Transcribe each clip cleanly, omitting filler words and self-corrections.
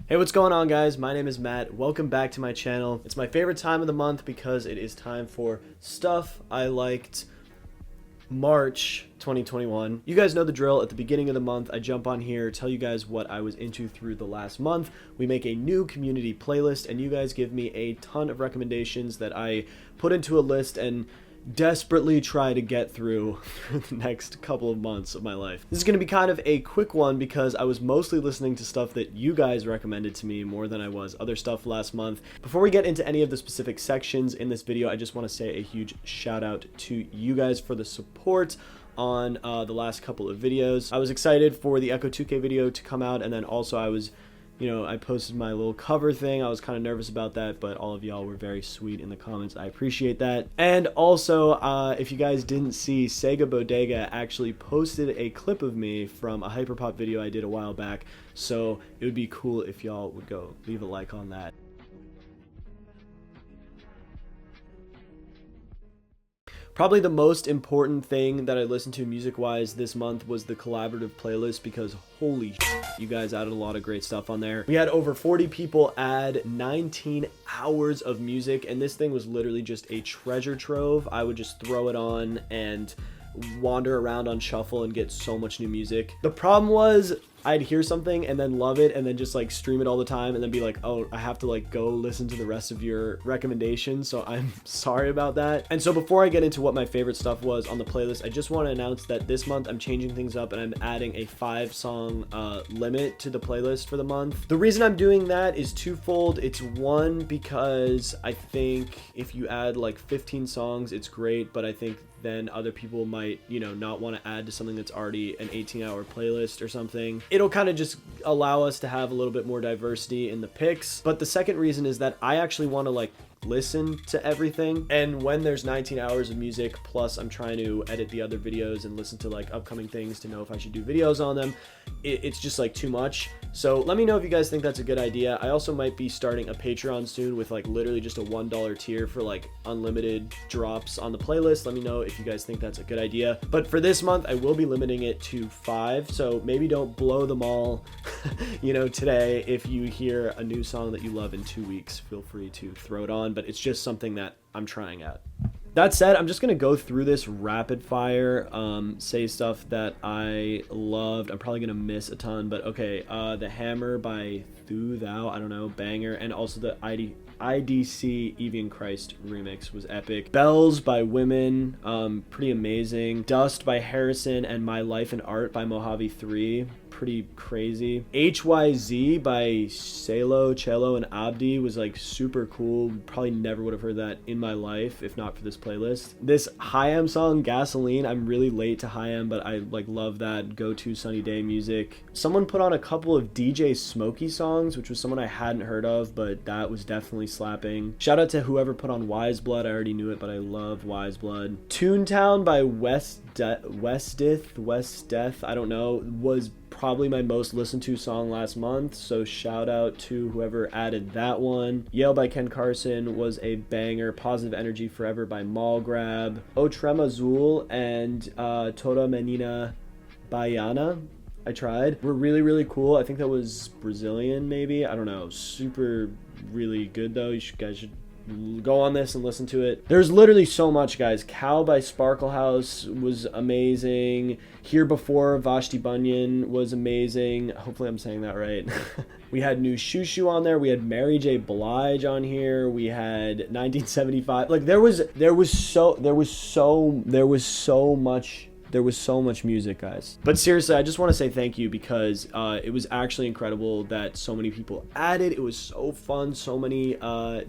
Hey, what's going on, guys? My name is Matt. Welcome back to my channel. It's my favorite time of the month because it is time for stuff I liked March 2021. You guys know the drill. At the beginning of the month, I jump on here, tell you guys what I was into through the last month. We make a new community playlist, and you guys give me a ton of recommendations that I put into a list and desperately try to get through the next couple of months of my life. This is going to be kind of a quick one because I was mostly listening to stuff that you guys recommended to me more than I was other stuff last month. Before we get into any of the specific sections in this video, I just want to say a huge shout out to you guys for the support on the last couple of videos. I was excited for the Echo 2K video to come out, and then also I posted my little cover thing. I was kind of nervous about that, but all of y'all were very sweet in the comments. I appreciate that. And also, if you guys didn't see, Sega Bodega actually posted a clip of me from a hyperpop video I did a while back, so it would be cool if y'all would go leave a like on that. Probably the most important thing that I listened to music-wise this month was the collaborative playlist, because holy shit, you guys added a lot of great stuff on there. We had over 40 people add 19 hours of music, and this thing was literally just a treasure trove. I would just throw it on and wander around on shuffle and get so much new music. The problem was I'd hear something and then love it and then just like stream it all the time and then be like, oh, I have to like go listen to the rest of your recommendations, so I'm sorry about that. And so before I get into what my favorite stuff was on the playlist, I just want to announce that this month I'm changing things up and I'm adding a 5-song limit to the playlist for the month. The reason I'm doing that is twofold. It's one, because I think if you add like 15 songs, it's great, but I think then other people might, not want to add to something that's already an 18-hour playlist or something. It'll kind of just allow us to have a little bit more diversity in the picks. But the second reason is that I actually want to listen to everything, and when there's 19 hours of music plus I'm trying to edit the other videos and listen to upcoming things to know if I should do videos on them, it's just too much. So let me know if you guys think that's a good idea. I also might be starting a Patreon soon with literally just a $1 tier for unlimited drops on the playlist. Let me know if you guys think that's a good idea. But for this month, I will be limiting it to 5, so maybe don't blow them all today. If you hear a new song that you love in 2 weeks, feel free to throw it on, but it's just something that I'm trying out. That said, I'm just going to go through this rapid fire, say stuff that I loved. I'm probably going to miss a ton, but okay. The Hammer by Thou, I don't know, banger. And also the IDC Evian Christ remix was epic. Bells by Women, pretty amazing. Dust by Harrison and My Life in Art by Mojave 3. Pretty crazy. HYZ by Salo, Cello, and Abdi was super cool. Probably never would have heard that in my life if not for this playlist. This Haram song, Gasoline, I'm really late to Haram, but I love that go-to sunny day music. Someone put on a couple of DJ Smokey songs, which was someone I hadn't heard of, but that was definitely slapping. Shout out to whoever put on Wise Blood. I already knew it, but I love Wise Blood. Toontown by Westdeath, I don't know, was probably my most listened to song last month, so shout out to whoever added that one. Yale by Ken Carson was a banger. Positive Energy Forever by Mallgrab. O Tremazul and Toda Menina Baiana, I tried, were really, really cool. I think that was Brazilian, maybe, I don't know. Super really good though. You guys should go on this and listen to it. There's literally so much, guys. Cow by Sparkle House was amazing. Here Before, Vashti Bunyan was amazing. Hopefully I'm saying that right. We had New Shoo on there. We had Mary J. Blige on here. We had 1975. There was so much music, guys. But seriously, I just want to say thank you, because it was actually incredible that so many people added. It was so fun, so many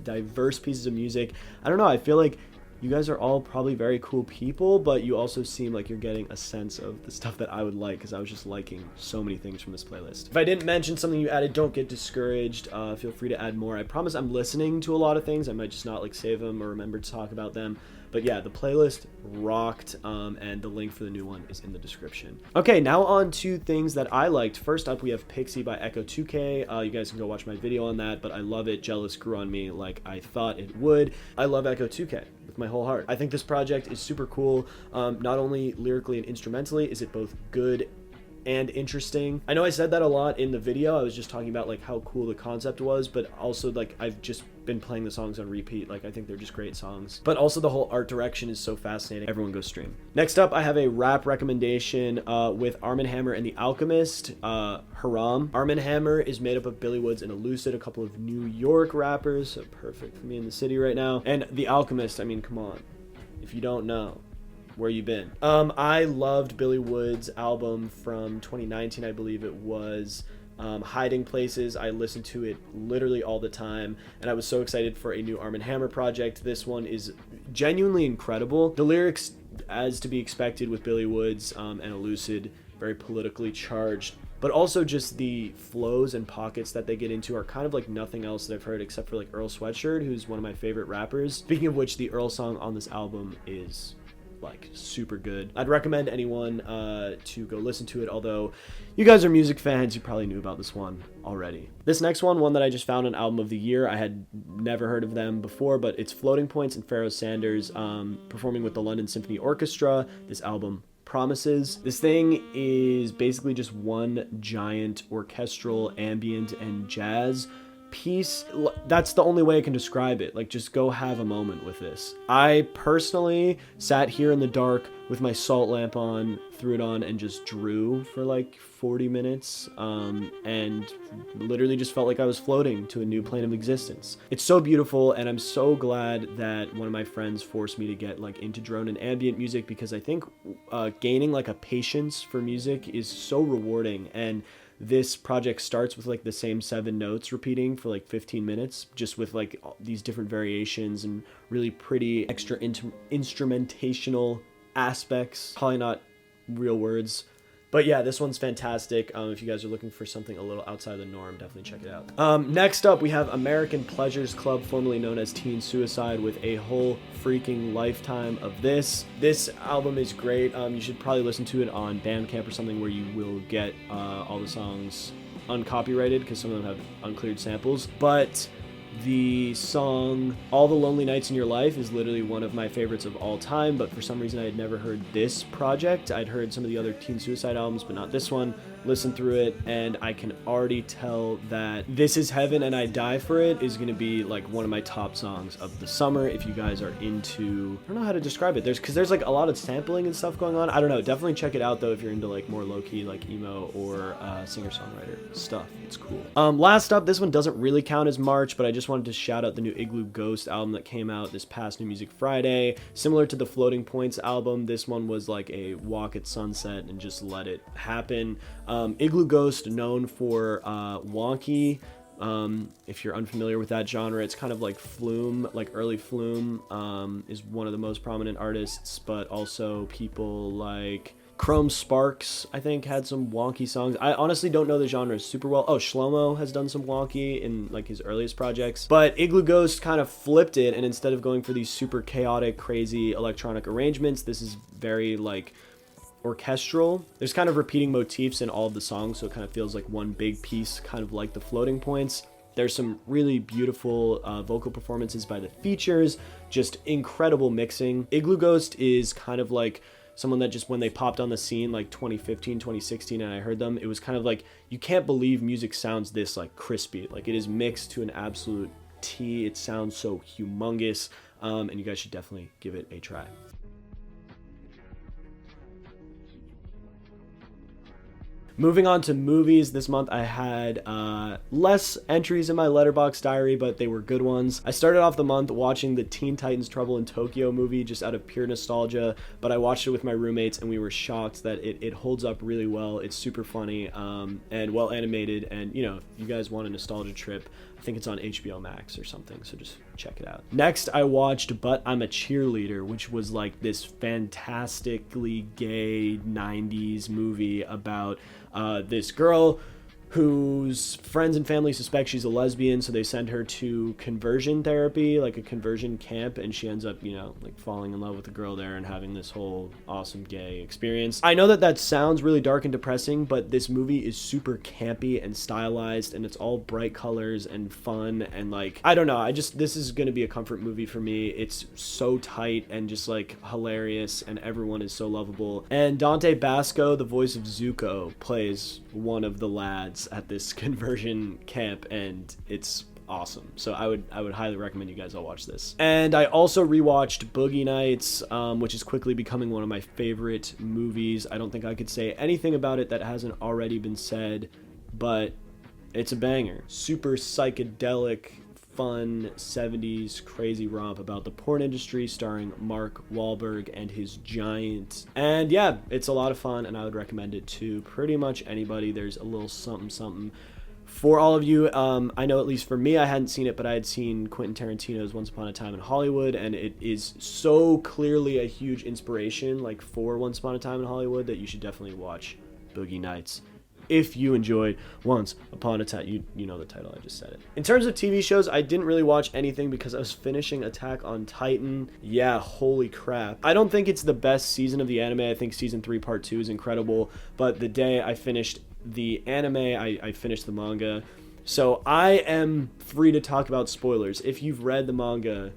diverse pieces of music. I don't know, I feel like you guys are all probably very cool people, but you also seem like you're getting a sense of the stuff that I would like, because I was just liking so many things from this playlist. If I didn't mention something you added, don't get discouraged. Feel free to add more. I promise I'm listening to a lot of things. I might just not save them or remember to talk about them. But yeah, the playlist rocked, and the link for the new one is in the description. Okay, now on to things that I liked. First up, we have Pixie by Echo 2K. You guys can go watch my video on that, but I love it. Jealous grew on me like I thought it would. I love Echo 2K with my whole heart. I think this project is super cool. Not only lyrically and instrumentally is it both good and interesting. I know I said that a lot in the video. I was just talking about like how cool the concept was, but also like I've just been playing the songs on repeat. Like I think they're just great songs, but also the whole art direction is so fascinating. Everyone go stream. Next up, I have a rap recommendation with Armand and The Alchemist, Haram. Armand is made up of Billy Woods and Elucid, a couple of New York rappers, so perfect for me in the city right now. And The Alchemist, I mean, come on, if you don't know, where you been? I loved Billy Woods' album from 2019, I believe it was, Hiding Places. I listened to it literally all the time, and I was so excited for a new Armand project. This one is genuinely incredible. The lyrics, as to be expected with Billy Woods and Elucid, very politically charged, but also just the flows and pockets that they get into are kind of like nothing else that I've heard except for like Earl Sweatshirt, who's one of my favorite rappers. Speaking of which, the Earl song on this album is like super good. I'd recommend anyone to go listen to it, although you guys are music fans, you probably knew about this one already. This next one that I just found on Album of the Year. I had never heard of them before, but it's Points and Pharoah Sanders performing with the London Symphony Orchestra. This album Promises. This thing is basically just one giant orchestral, ambient, and jazz piece. That's the only way I can describe it. Like, just go have a moment with this. I personally sat here in the dark with my salt lamp on, threw it on, and just drew for like 40 minutes, and literally just felt like I was floating to a new plane of existence. It's so beautiful, and I'm so glad that one of my friends forced me to get like into drone and ambient music, because I think gaining like a patience for music is so rewarding. And this project starts with like the same 7 notes repeating for like 15 minutes, just with like these different variations and really pretty extra instrumentational aspects. Probably not real words, but yeah, this one's fantastic. If you guys are looking for something a little outside of the norm, definitely check it out. Next up, we have American Pleasures Club, formerly known as Teen Suicide, with a whole freaking lifetime of this. This album is great. You should probably listen to it on Bandcamp or something, where you will get all the songs uncopyrighted, because some of them have uncleared samples. But the song All the Lonely Nights in Your Life is literally one of my favorites of all time, but for some reason I had never heard this project. I'd heard some of the other Teen Suicide albums, but not this one. Listened through it, and I can already tell that This Is Heaven and I Die For It is going to be like one of my top songs of the summer. If you guys are into, I don't know how to describe it, there's like a lot of sampling and stuff going on. I don't know, definitely check it out though if you're into like more low-key like emo or singer-songwriter stuff. It's cool. Last up, this one doesn't really count as March, but I just wanted to shout out the new Iglooghost album that came out this past New Music Friday. Similar to the Floating Points album, this one was like a walk at sunset and just let it happen. Iglooghost, known for wonky. If you're unfamiliar with that genre, it's kind of like Flume, like early Flume is one of the most prominent artists, but also people like Chrome Sparks, I think, had some wonky songs. I honestly don't know the genre super well. Oh, Shlomo has done some wonky in like his earliest projects, but Iglooghost kind of flipped it, and instead of going for these super chaotic, crazy electronic arrangements, this is very like orchestral. There's kind of repeating motifs in all of the songs, so it kind of feels like one big piece, kind of like the Floating Points. There's some really beautiful vocal performances by the features, just incredible mixing. Iglooghost is kind of like someone that just, when they popped on the scene like 2015, 2016, and I heard them, it was kind of like, you can't believe music sounds this like crispy. Like, it is mixed to an absolute T. It sounds so humongous, and you guys should definitely give it a try. Moving on to movies, this month I had less entries in my Letterboxd diary, but they were good ones. I started off the month watching the Teen Titans Trouble in Tokyo movie just out of pure nostalgia, but I watched it with my roommates and we were shocked that it holds up really well. It's super funny and well animated, and you know, if you guys want a nostalgia trip, I think it's on HBO Max or something, so just check it out. Next, I watched But I'm a Cheerleader, which was like this fantastically gay 90s movie about this girl whose friends and family suspect she's a lesbian, so they send her to conversion therapy, like a conversion camp, and she ends up, you know, like falling in love with the girl there and having this whole awesome gay experience. I know that that sounds really dark and depressing, but this movie is super campy and stylized, and it's all bright colors and fun, and like, I don't know, this is gonna be a comfort movie for me. It's so tight and just like hilarious, and everyone is so lovable. And Dante Basco, the voice of Zuko, plays one of the lads at this conversion camp, and it's awesome. So I would highly recommend you guys all watch this. And I also rewatched Boogie Nights, which is quickly becoming one of my favorite movies. I don't think I could say anything about it that hasn't already been said, but it's a banger. Super psychedelic, fun 70s crazy romp about the porn industry, starring Mark Wahlberg and his giant. And yeah, it's a lot of fun, and I would recommend it to pretty much anybody. There's a little something for all of you. I know, at least for me, I hadn't seen it, but I had seen Quentin Tarantino's Once Upon a Time in Hollywood, and it is so clearly a huge inspiration, like, for Once Upon a Time in Hollywood, that you should definitely watch Boogie Nights if you enjoyed Once Upon a Time. You know the title, I just said it. In terms of TV shows, I didn't really watch anything because I was finishing Attack on Titan. Yeah, holy crap. I don't think it's the best season of the anime. I think season 3 part 2 is incredible, but the day I finished the anime, I finished the manga. So I am free to talk about spoilers. If you've read the manga,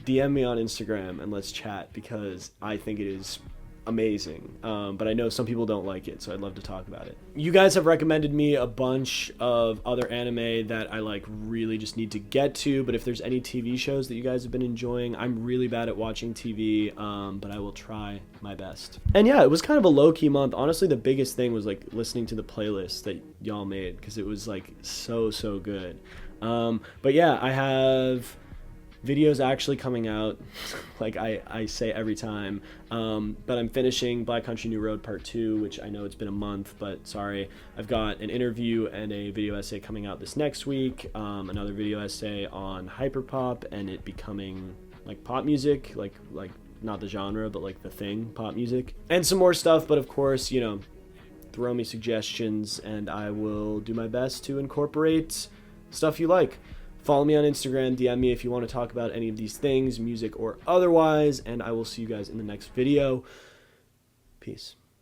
DM me on Instagram and let's chat, because I think it is amazing, but I know some people don't like it, so I'd love to talk about it. You guys have recommended me a bunch of other anime that I like really just need to get to, but if there's any TV shows that you guys have been enjoying, I'm really bad at watching TV, but I will try my best. And yeah, it was kind of a low-key month. Honestly, the biggest thing was like listening to the playlist that y'all made, because it was like so good. But yeah, I have videos actually coming out, like I say every time, but I'm finishing Black Country New Road Part 2, which I know it's been a month, but sorry. I've got an interview and a video essay coming out this next week, another video essay on hyperpop and it becoming like pop music, like not the genre, but like the thing, pop music, and some more stuff. But of course, you know, throw me suggestions and I will do my best to incorporate stuff you like. Follow me on Instagram, DM me if you want to talk about any of these things, music or otherwise, and I will see you guys in the next video. Peace.